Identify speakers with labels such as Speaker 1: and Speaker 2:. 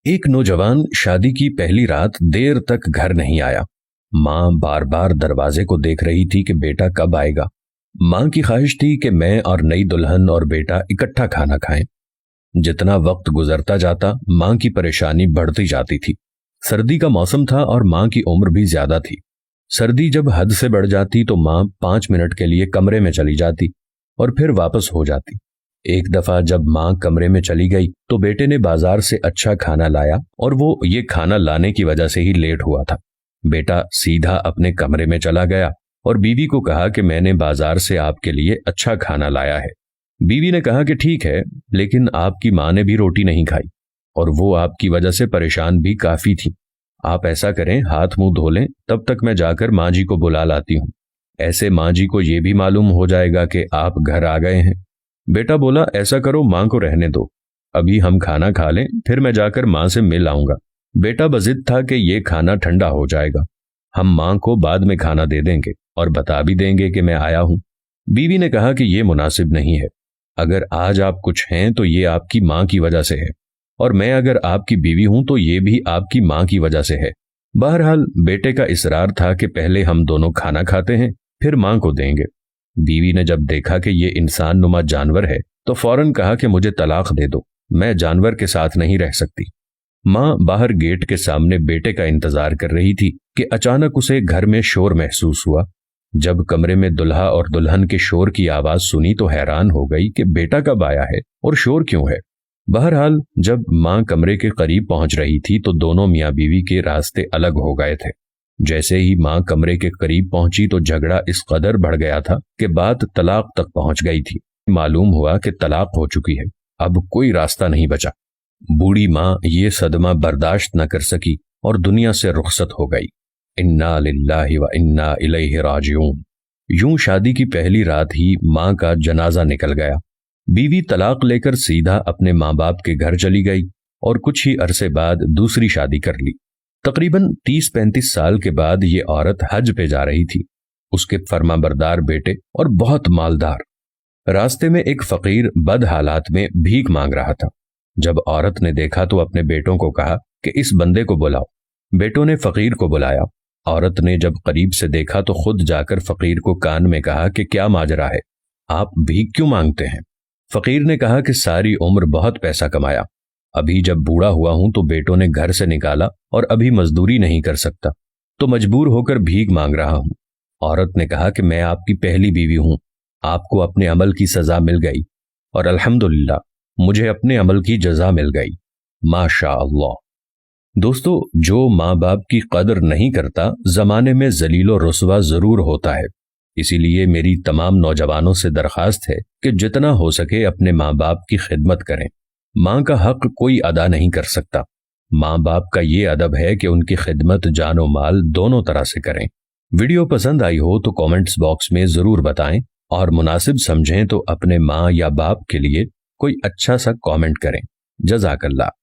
Speaker 1: ایک نوجوان شادی کی پہلی رات دیر تک گھر نہیں آیا۔ ماں بار بار دروازے کو دیکھ رہی تھی کہ بیٹا کب آئے گا۔ ماں کی خواہش تھی کہ میں اور نئی دلہن اور بیٹا اکٹھا کھانا کھائیں۔ جتنا وقت گزرتا جاتا ماں کی پریشانی بڑھتی جاتی تھی۔ سردی کا موسم تھا اور ماں کی عمر بھی زیادہ تھی۔ سردی جب حد سے بڑھ جاتی تو ماں 5 منٹ کے لیے کمرے میں چلی جاتی اور پھر واپس ہو جاتی۔ ایک دفعہ جب ماں کمرے میں چلی گئی تو بیٹے نے بازار سے اچھا کھانا لایا اور وہ یہ کھانا لانے کی وجہ سے ہی لیٹ ہوا تھا۔ بیٹا سیدھا اپنے کمرے میں چلا گیا اور بیوی کو کہا کہ میں نے بازار سے آپ کے لیے اچھا کھانا لایا ہے۔ بیوی نے کہا کہ ٹھیک ہے، لیکن آپ کی ماں نے بھی روٹی نہیں کھائی اور وہ آپ کی وجہ سے پریشان بھی کافی تھی۔ آپ ایسا کریں، ہاتھ منہ دھو لیں، تب تک میں جا کر ماں جی کو بلا لاتی ہوں۔ ایسے ماں جی کو یہ بھی معلوم ہو جائے گا کہ آپ گھر آ گئے ہیں۔ بیٹا بولا، ایسا کرو، ماں کو رہنے دو، ابھی ہم کھانا کھا لیں، پھر میں جا کر ماں سے مل آؤں گا۔ بیٹا بضد تھا کہ یہ کھانا ٹھنڈا ہو جائے گا، ہم ماں کو بعد میں کھانا دے دیں گے اور بتا بھی دیں گے کہ میں آیا ہوں۔ بیوی نے کہا کہ یہ مناسب نہیں ہے، اگر آج آپ کچھ ہیں تو یہ آپ کی ماں کی وجہ سے ہے، اور میں اگر آپ کی بیوی ہوں تو یہ بھی آپ کی ماں کی وجہ سے ہے۔ بہرحال بیٹے کا اصرار تھا کہ پہلے ہم دونوں کھانا کھاتے ہیں، پھر ماں کو دیں گے۔ بیوی نے جب دیکھا کہ یہ انسان نما جانور ہے تو فوراً کہا کہ مجھے طلاق دے دو، میں جانور کے ساتھ نہیں رہ سکتی۔ ماں باہر گیٹ کے سامنے بیٹے کا انتظار کر رہی تھی کہ اچانک اسے گھر میں شور محسوس ہوا۔ جب کمرے میں دلہا اور دلہن کے شور کی آواز سنی تو حیران ہو گئی کہ بیٹا کب آیا ہے اور شور کیوں ہے۔ بہرحال جب ماں کمرے کے قریب پہنچ رہی تھی تو دونوں میاں بیوی کے راستے الگ ہو گئے تھے۔ جیسے ہی ماں کمرے کے قریب پہنچی تو جھگڑا اس قدر بڑھ گیا تھا کہ بات طلاق تک پہنچ گئی تھی۔ معلوم ہوا کہ طلاق ہو چکی ہے، اب کوئی راستہ نہیں بچا۔ بوڑھی ماں یہ صدمہ برداشت نہ کر سکی اور دنیا سے رخصت ہو گئی۔ انا للہ و انا الیہ راجعون۔ یوں شادی کی پہلی رات ہی ماں کا جنازہ نکل گیا۔ بیوی طلاق لے کر سیدھا اپنے ماں باپ کے گھر چلی گئی اور کچھ ہی عرصے بعد دوسری شادی کر لی۔ تقریباً 30-35 سال کے بعد یہ عورت حج پہ جا رہی تھی۔ اس کے فرما بردار بیٹے اور بہت مالدار۔ راستے میں ایک فقیر بد حالات میں بھیک مانگ رہا تھا۔ جب عورت نے دیکھا تو اپنے بیٹوں کو کہا کہ اس بندے کو بلاؤ۔ بیٹوں نے فقیر کو بلایا۔ عورت نے جب قریب سے دیکھا تو خود جا کر فقیر کو کان میں کہا کہ کیا ماجرا ہے، آپ بھیک کیوں مانگتے ہیں؟ فقیر نے کہا کہ ساری عمر بہت پیسہ کمایا، ابھی جب بوڑھا ہوا ہوں تو بیٹوں نے گھر سے نکالا اور ابھی مزدوری نہیں کر سکتا تو مجبور ہو کر بھیک مانگ رہا ہوں۔ عورت نے کہا کہ میں آپ کی پہلی بیوی ہوں، آپ کو اپنے عمل کی سزا مل گئی اور الحمدللہ مجھے اپنے عمل کی جزا مل گئی، ماشاء اللہ۔ دوستو، جو ماں باپ کی قدر نہیں کرتا زمانے میں ذلیل و رسوا ضرور ہوتا ہے۔ اسی لیے میری تمام نوجوانوں سے درخواست ہے کہ جتنا ہو سکے اپنے ماں باپ کی خدمت کریں۔ ماں کا حق کوئی ادا نہیں کر سکتا۔ ماں باپ کا یہ ادب ہے کہ ان کی خدمت جان و مال دونوں طرح سے کریں۔ ویڈیو پسند آئی ہو تو کامنٹس باکس میں ضرور بتائیں، اور مناسب سمجھیں تو اپنے ماں یا باپ کے لیے کوئی اچھا سا کامنٹ کریں۔ جزاک اللہ۔